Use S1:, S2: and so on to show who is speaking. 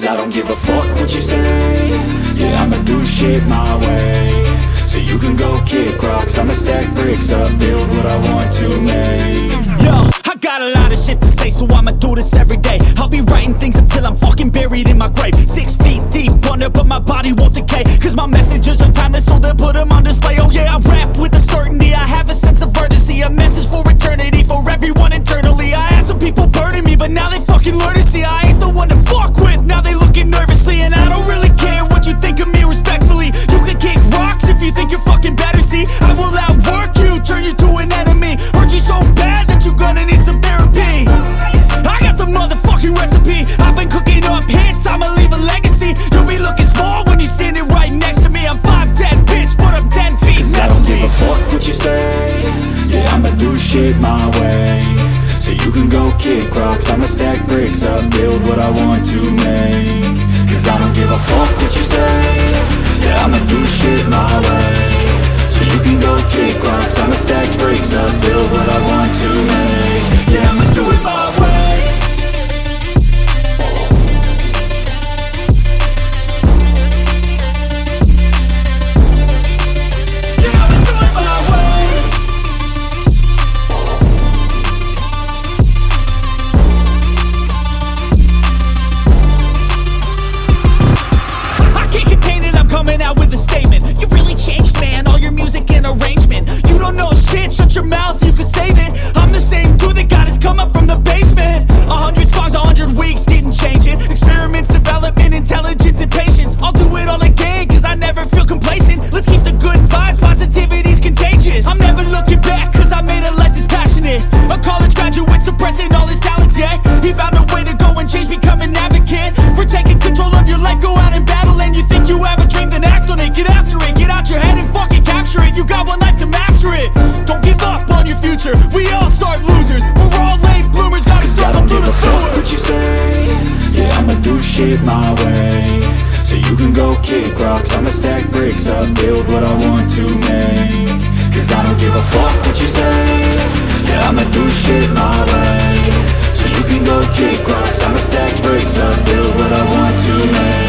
S1: Cause I don't give a fuck what you say. Yeah, I'ma do shit my way. So you can go kick rocks, I'ma stack bricks up, build what I want to make.
S2: Yo, I got a lot of shit to say, so I'ma do this every day. I'll be writing things until I'm fucking buried in my grave. 6 feet deep under, but my body won't decay. Cause my messages are timeless, so they'll put them on display. Oh yeah, I rap with a certainty, I have a sense of urgency. A message for eternity, for everyone internally. I had some people burning me, but now they fucking learn to see I ain't the one to fuck with, now they looking nervously. And I don't really care what you think of me, respectfully. You can kick rocks if you think you're fucking better, see. I will outwork you, turn you to an enemy. Hurt you so bad that you're gonna need some therapy. I got the motherfucking recipe. I've been cooking up hits, I'ma leave a legacy. You'll be looking small when you're standing right next to me. I'm 5'10", bitch, but I'm 10 feet
S1: Cause
S2: next
S1: I don't
S2: to me.
S1: give a fuck what you say. Yeah, I'ma do shit my way. So you can go kick rocks, I'ma stack bricks up, build what I want to make. Cause I don't give a fuck what you say. Yeah, I'ma do shit my way. So you can go kick rocks, I'ma stack bricks up, build what I want to make. Yeah, I'ma do it my way.
S2: Coming out with a statement. You really changed, man, all your music and arrangement. You don't know shit, shut your mouth, you can save it. I'm the same dude that got his come up from the basement. 100 songs, 100 weeks, didn't change it. Experiments, development, intelligence, and patience. I'll do it all again, cause I never feel complacent. Let's keep the good vibes, positivity's contagious. I'm never looking back, cause I made a life that's passionate. A college graduate suppressing all his talents, yeah. He found a way to go and change, become an advocate. For taking control of your life, go out and battle. And you think you have a dream, then act on it. Get after it, get out your head and fucking capture it. You got one life to master it. Don't give up on your future, we all start losers. We're all late bloomers, gotta struggle through the sewer.
S1: What you say? Yeah, I'ma do shit my way. So you can go kick rocks, I'ma stack bricks up, build what I want to make. Cause I don't give a fuck what you say. Yeah, I'ma do shit my way. So you can go kick rocks, I'ma stack bricks up, build what I want to make.